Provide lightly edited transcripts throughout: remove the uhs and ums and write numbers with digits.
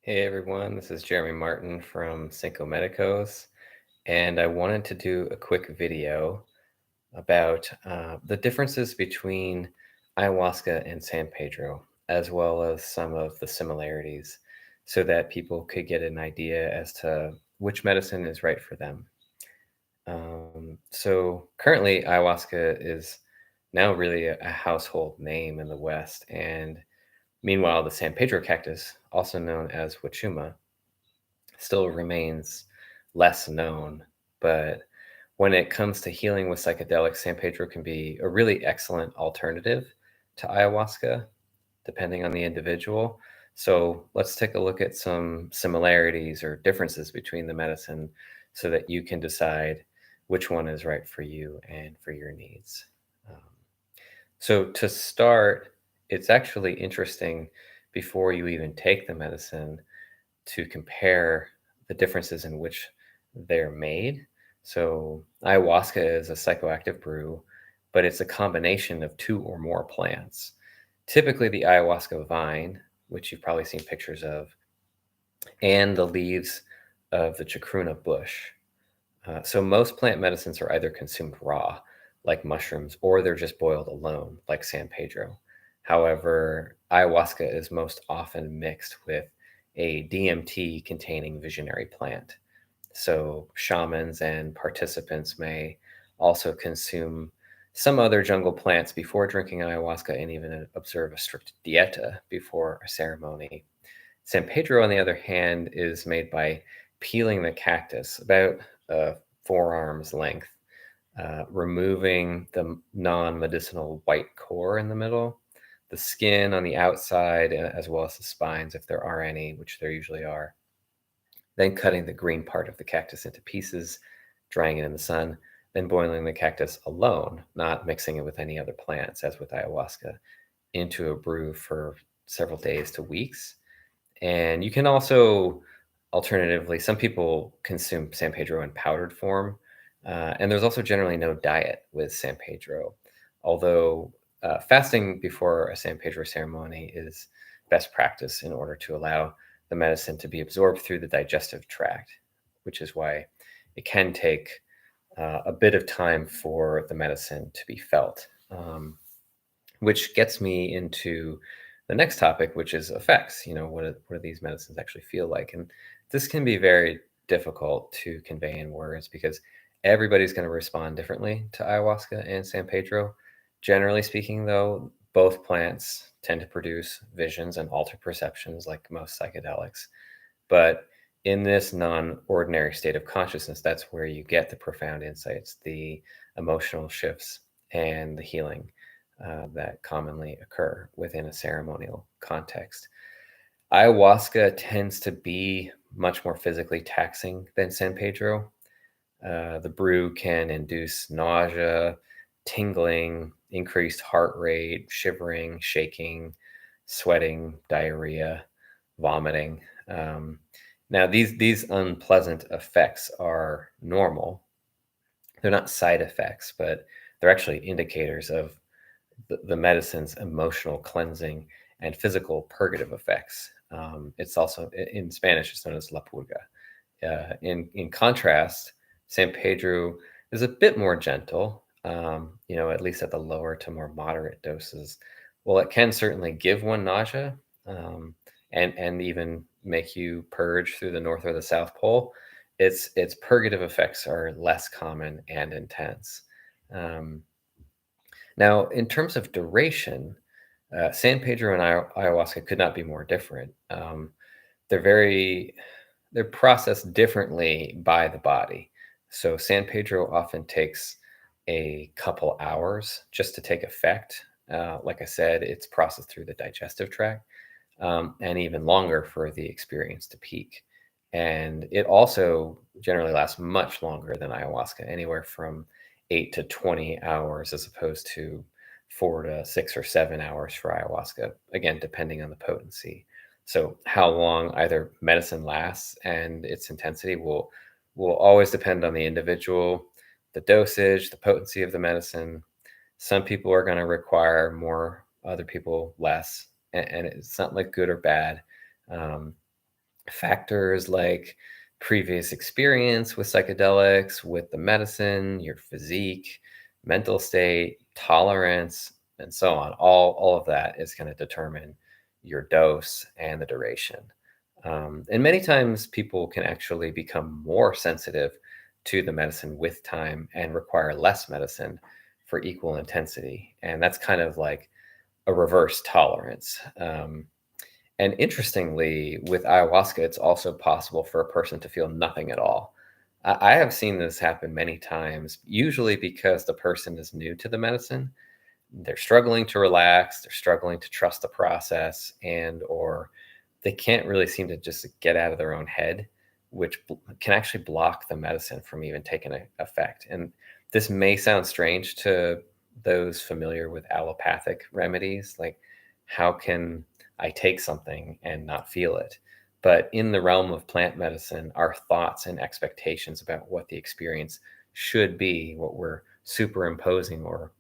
Hey everyone, this is Jeremy Martin from Cinco Medicos, and I wanted to do a quick video about the differences between ayahuasca and San Pedro, as well as some of the similarities, so that people could get an idea as to which medicine is right for them. So currently, ayahuasca is now really a household name in the West, and meanwhile, the San Pedro cactus, also known as Huachuma, still remains less known. But when it comes to healing with psychedelics, San Pedro can be a really excellent alternative to ayahuasca, depending on the individual. So let's take a look at some similarities or differences between the medicine so that you can decide which one is right for you and for your needs. Um, so to start, it's actually interesting before you even take the medicine to compare the differences in which they're made. So, ayahuasca is a psychoactive brew, but it's a combination of two or more plants. Typically, the ayahuasca vine, which you've probably seen pictures of, and the leaves of the chacruna bush. So, most plant medicines are either consumed raw, like mushrooms, or they're just boiled alone, like San Pedro. However, ayahuasca is most often mixed with a DMT containing visionary plant. So, shamans and participants may also consume some other jungle plants before drinking ayahuasca and even observe a strict dieta before a ceremony. San Pedro, on the other hand, is made by peeling the cactus about forearm's length, removing the non medicinal white core in the middle, the skin on the outside, as well as the spines, if there are any, which there usually are. Then cutting the green part of the cactus into pieces, drying it in the sun, then boiling the cactus alone, not mixing it with any other plants, as with ayahuasca, into a brew for several days to weeks. And you can also, alternatively, some people consume San Pedro in powdered form. And there's also generally no diet with San Pedro, although fasting before a San Pedro ceremony is best practice in order to allow the medicine to be absorbed through the digestive tract, which is why it can take a bit of time for the medicine to be felt. Which gets me into the next topic, which is effects. What do these medicines actually feel like? And this can be very difficult to convey in words because everybody's going to respond differently to ayahuasca and San Pedro. Generally speaking, though, both plants tend to produce visions and alter perceptions like most psychedelics. But in this non ordinary state of consciousness, that's where you get the profound insights, the emotional shifts, and the healing that commonly occur within a ceremonial context. Ayahuasca tends to be much more physically taxing than San Pedro. The brew can induce nausea, tingling, increased heart rate, shivering, shaking, sweating, diarrhea, vomiting. Now, these unpleasant effects are normal. They're not side effects, but they're actually indicators of the medicine's emotional cleansing and physical purgative effects. It's also in Spanish, it's known as la purga. In contrast, San Pedro is a bit more gentle, at least at the lower to more moderate doses. Well, it can certainly give one nausea, and even make you purge through the North or the South Pole. Its purgative effects are less common and intense. Um, Now, in terms of duration, San Pedro and ayahuasca could not be more different. They're very they're processed differently by the body. So San Pedro often takes a couple hours just to take effect. Like I said, it's processed through the digestive tract, and even longer for the experience to peak. And it also generally lasts much longer than ayahuasca, anywhere from 8 to 20 hours, as opposed to 4 to 6 or 7 hours for ayahuasca, again, depending on the potency. So, how long either medicine lasts and its intensity will always depend on the individual, the dosage, the potency of the medicine. Some people are going to require more, other people less, and it's not like good or bad. Um, Factors like previous experience with psychedelics, with the medicine, your physique, mental state, tolerance, and so on. All of that is going to determine your dose and the duration. And many times people can actually become more sensitive to the medicine with time and require less medicine for equal intensity. And that's kind of like a reverse tolerance. And interestingly, with ayahuasca, it's also possible for a person to feel nothing at all. I have seen this happen many times, usually because the person is new to the medicine. They're struggling to relax, they're struggling to trust the process, and or they can't really seem to just get out of their own head, which can actually block the medicine from even taking effect. And this may sound strange to those familiar with allopathic remedies, like how can I take something and not feel it? But in the realm of plant medicine, our thoughts and expectations about what the experience should be, what we're superimposing or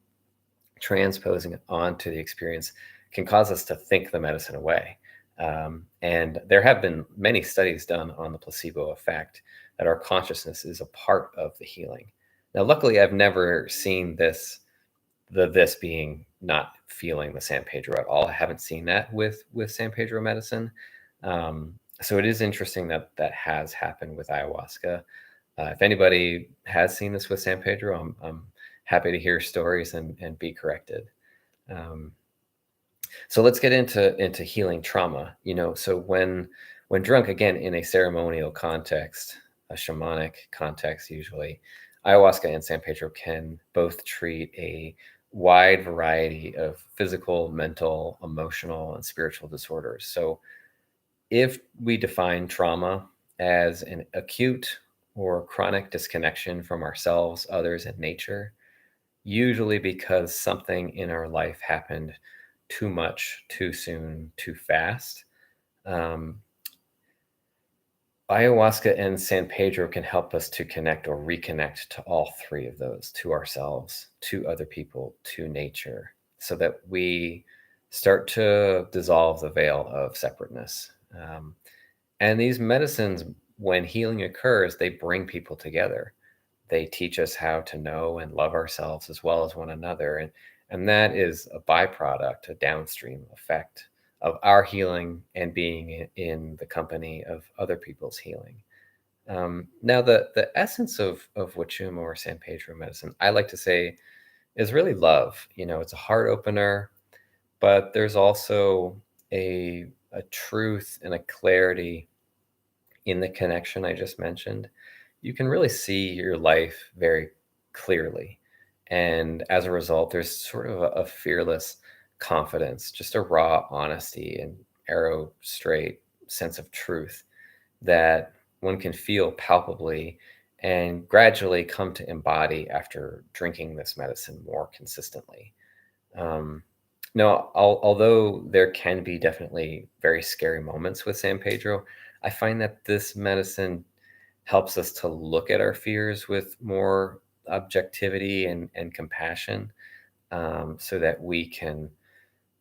transposing it onto the experience, can cause us to think the medicine away. And there have been many studies done on the placebo effect, that our consciousness is a part of the healing. Now, luckily, I've never seen this being not feeling the San Pedro at all. I haven't seen that with San Pedro medicine. So it is interesting that that has happened with ayahuasca. If anybody has seen this with San Pedro, I'm happy to hear stories and be corrected. Um, so let's get into healing trauma. So when drunk, again, in a ceremonial context, a shamanic context, usually, ayahuasca and San Pedro can both treat a wide variety of physical, mental, emotional, and spiritual disorders. So if we define trauma as an acute or chronic disconnection from ourselves, others, and nature, usually because something in our life happened too much, too soon, too fast. Um, Ayahuasca and San Pedro can help us to connect or reconnect to all three of those, to ourselves, to other people, to nature, so that we start to dissolve the veil of separateness. And these medicines, when healing occurs, they bring people together. They teach us how to know and love ourselves as well as one another. And that is a byproduct, a downstream effect of our healing and being in the company of other people's healing. Now, the essence of Huachuma or San Pedro medicine, I like to say, is really love. It's a heart opener, but there's also a truth and a clarity in the connection I just mentioned. You can really see your life very clearly. And as a result, there's sort of a fearless confidence, just a raw honesty and arrow straight sense of truth that one can feel palpably and gradually come to embody after drinking this medicine more consistently. Um, no, although there can be definitely very scary moments with San Pedro, I find that this medicine helps us to look at our fears with more objectivity and compassion, so that we can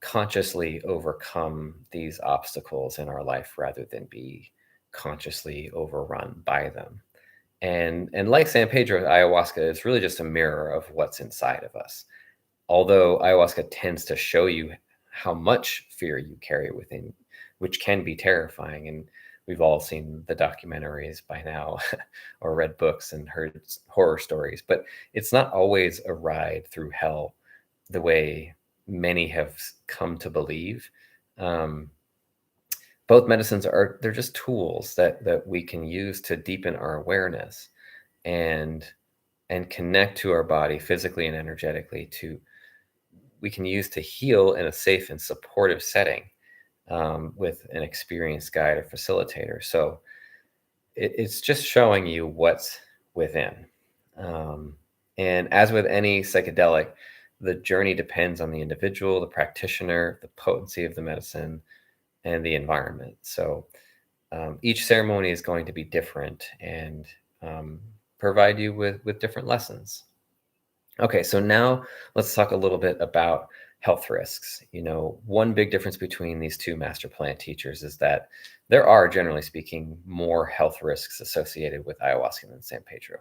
consciously overcome these obstacles in our life rather than be consciously overrun by them. And like San Pedro, ayahuasca is really just a mirror of what's inside of us. Although ayahuasca tends to show you how much fear you carry within, which can be terrifying. And we've all seen the documentaries by now or read books and heard horror stories, but it's not always a ride through hell the way many have come to believe. Um, both medicines they're just tools that we can use to deepen our awareness and connect to our body physically and energetically, to we can use to heal in a safe and supportive setting, with an experienced guide or facilitator. So it's just showing you what's within. Um, and as with any psychedelic, the journey depends on the individual, the practitioner, the potency of the medicine, and the environment. So each ceremony is going to be different and provide you with different lessons. Okay, so now let's talk a little bit about health risks. One big difference between these two master plant teachers is that there are, generally speaking, more health risks associated with ayahuasca than San Pedro.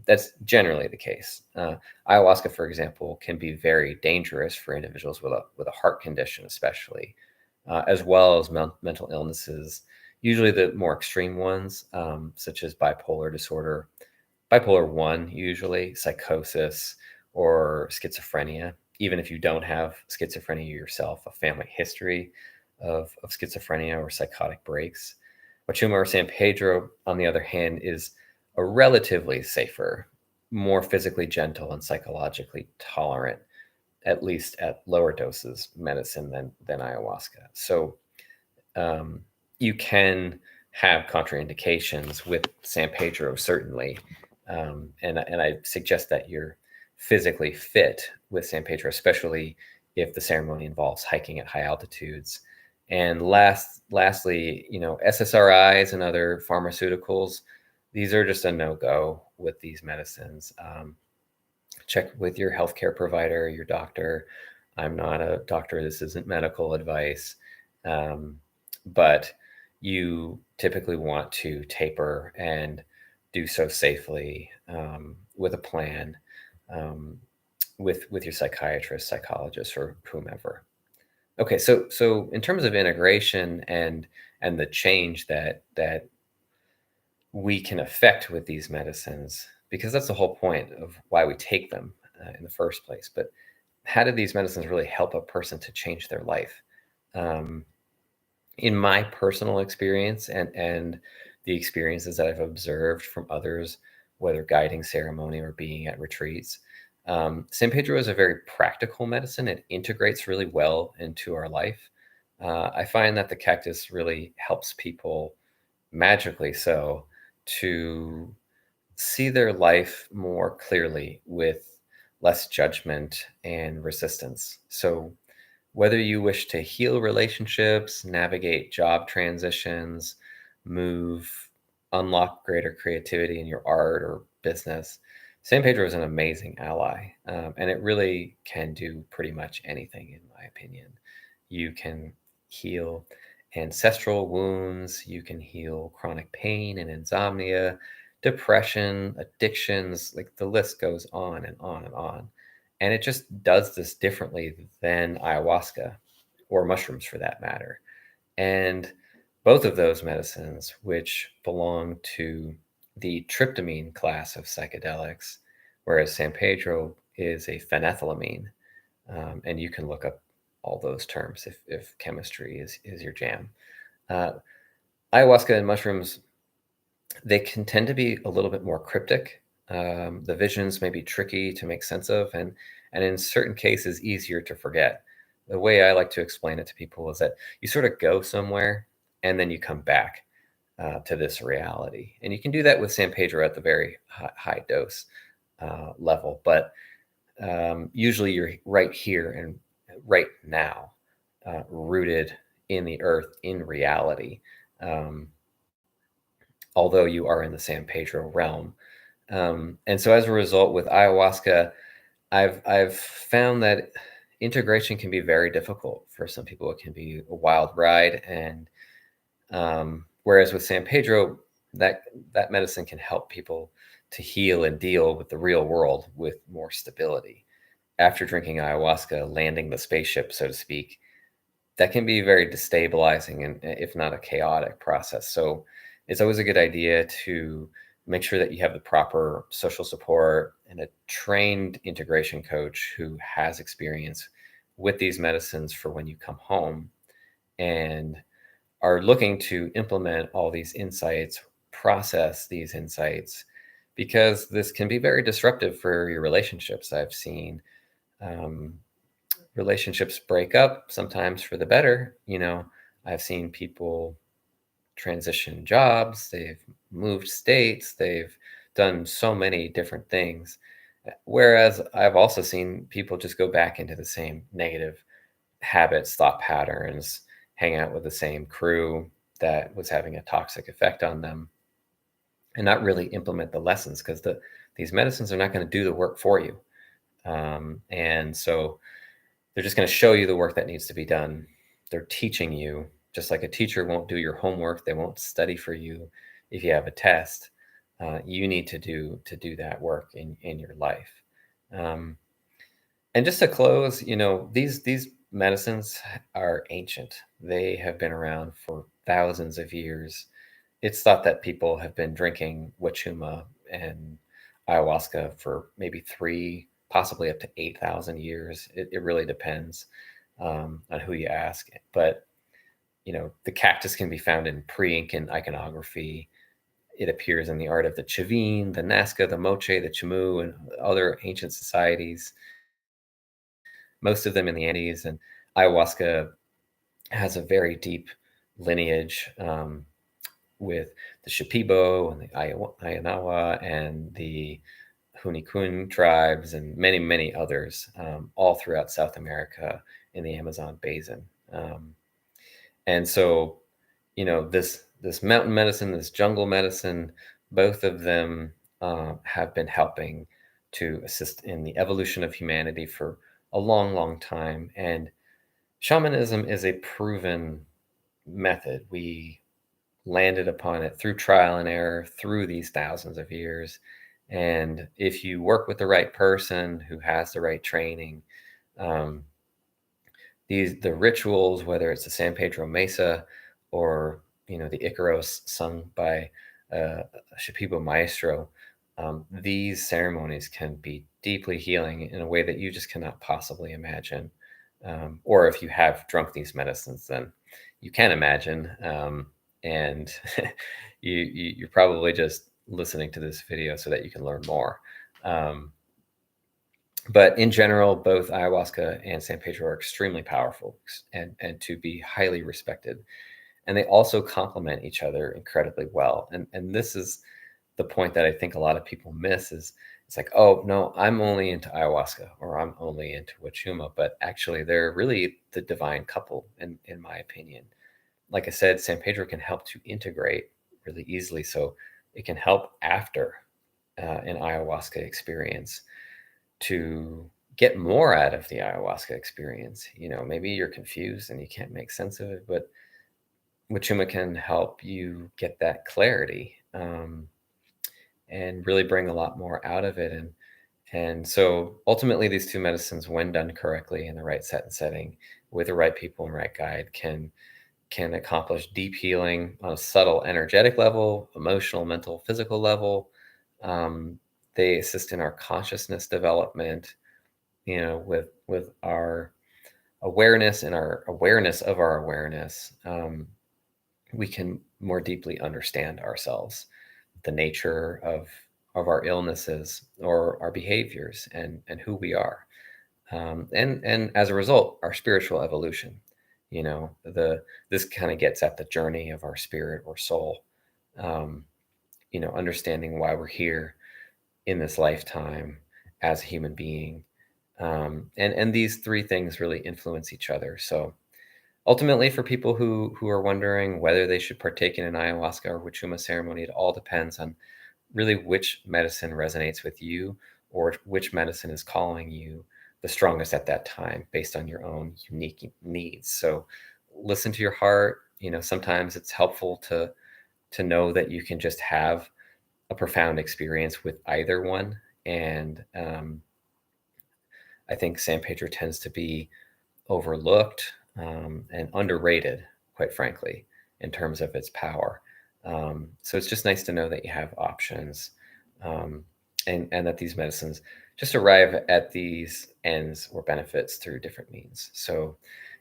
That's generally the case. Ayahuasca, for example, can be very dangerous for individuals with a heart condition, especially, as well as mental illnesses. Usually, the more extreme ones, such as bipolar disorder, bipolar one, usually psychosis or schizophrenia. Even if you don't have schizophrenia yourself, a family history of schizophrenia or psychotic breaks. Huachuma or San Pedro, on the other hand, is a relatively safer, more physically gentle and psychologically tolerant, at least at lower doses, medicine than ayahuasca. So um, you can have contraindications with San Pedro, certainly. And I suggest that you're physically fit with San Pedro, especially if the ceremony involves hiking at high altitudes. And lastly, SSRIs and other pharmaceuticals, these are just a no-go with these medicines. Check with your healthcare provider, your doctor. I'm not a doctor. This isn't medical advice. Um, but you typically want to taper and do so safely, with a plan, um, with your psychiatrist, psychologist, or whomever. Okay, so in terms of integration and the change that we can affect with these medicines, because that's the whole point of why we take them in the first place. But how do these medicines really help a person to change their life? Um, in my personal experience and the experiences that I've observed from others, whether guiding ceremony or being at retreats, San Pedro is a very practical medicine. It integrates really well into our life. I find that the cactus really helps people, magically so, to see their life more clearly with less judgment and resistance. So, whether you wish to heal relationships, navigate job transitions, move, unlock greater creativity in your art or business, San Pedro is an amazing ally. And it really can do pretty much anything, in my opinion. You can heal ancestral wounds, you can heal chronic pain and insomnia, depression, addictions, like the list goes on and on and on. And it just does this differently than ayahuasca or mushrooms for that matter. And both of those medicines, which belong to the tryptamine class of psychedelics, whereas San Pedro is a phenethylamine. And you can look up all those terms if chemistry is your jam. Uh, Ayahuasca and mushrooms, they can tend to be a little bit more cryptic. The visions may be tricky to make sense of, and in certain cases, easier to forget. The way I like to explain it to people is that you sort of go somewhere and then you come back to this reality. And you can do that with San Pedro at the very high dose level, but usually you're right here and right now, rooted in the earth, in reality. Um, Although you are in the San Pedro realm. And so as a result, with ayahuasca, I've found that integration can be very difficult for some people. It can be a wild ride, and whereas with San Pedro, that medicine can help people to heal and deal with the real world with more stability. After drinking ayahuasca, landing the spaceship, so to speak, that can be very destabilizing and if not a chaotic process. So it's always a good idea to make sure that you have the proper social support and a trained integration coach who has experience with these medicines for when you come home and are looking to implement all these insights, process these insights, because this can be very disruptive for your relationships. I've seen um, relationships break up, sometimes for the better. I've seen people transition jobs, they've moved states, they've done so many different things. Whereas I've also seen people just go back into the same negative habits, thought patterns, hang out with the same crew that was having a toxic effect on them, and not really implement the lessons, because these medicines are not going to do the work for you. And so They're just going to show you the work that needs to be done. They're teaching you, just like a teacher won't do your homework. They won't study for you if you have a test. You need to do that work in your life. Um, and just to close, these medicines are ancient. They have been around for thousands of years. It's thought that people have been drinking Huachuma and ayahuasca for maybe three, possibly up to 8,000 years. It really depends on who you ask. But, the cactus can be found in pre-Incan iconography. It appears in the art of the Chavin, the Nazca, the Moche, the Chamu, and other ancient societies, most of them in the Andes. And ayahuasca has a very deep lineage. With the Shipibo and the Ayanawa and the Hunikun tribes and many, many others, all throughout South America in the Amazon basin. And so, this mountain medicine, this jungle medicine, both of them have been helping to assist in the evolution of humanity for a long, long time. And shamanism is a proven method. We landed upon it through trial and error through these thousands of years. And if you work with the right person who has the right training, um, the rituals, whether it's the San Pedro Mesa or the Icaros sung by a Shipibo maestro, these ceremonies can be deeply healing in a way that you just cannot possibly imagine. Or if you have drunk these medicines, then you can imagine. And you're probably just listening to this video so that you can learn more. But in general, both ayahuasca and San Pedro are extremely powerful and to be highly respected. And they also complement each other incredibly well. And this is the point that I think a lot of people miss is it's like, oh, no, I'm only into ayahuasca or I'm only into Huachuma. But actually, they're really the divine couple, in my opinion. Like I said, San Pedro can help to integrate really easily. So it can help after an ayahuasca experience to get more out of the ayahuasca experience. Maybe you're confused and you can't make sense of it, but Wachuma can help you get that clarity and really bring a lot more out of it. And so ultimately, these two medicines, when done correctly in the right set and setting with the right people and right guide, can accomplish deep healing on a subtle energetic level, emotional, mental, physical level. They assist in our consciousness development, with our awareness and our awareness of our awareness. We can more deeply understand ourselves, the nature of our illnesses or our behaviors and who we are. And as a result, our spiritual evolution. This kind of gets at the journey of our spirit or soul. Understanding why we're here in this lifetime as a human being. And these three things really influence each other. So ultimately, for people who are wondering whether they should partake in an ayahuasca or Huachuma ceremony, it all depends on really which medicine resonates with you or which medicine is calling you the strongest at that time based on your own unique needs. So listen to your heart. Sometimes it's helpful to know that you can just have a profound experience with either one. And I think San Pedro tends to be overlooked and underrated, quite frankly, in terms of its power. So it's just nice to know that you have options, and that these medicines just arrive at these ends or benefits through different means. So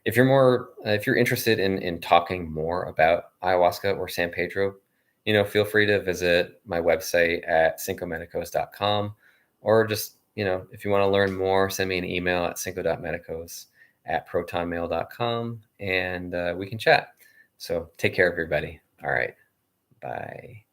if you're interested in talking more about ayahuasca or San Pedro, feel free to visit my website at cincomedicos.com, or just, if you want to learn more, send me an email at cinco.medicos@protonmail.com, and we can chat. So take care, everybody. All right. Bye.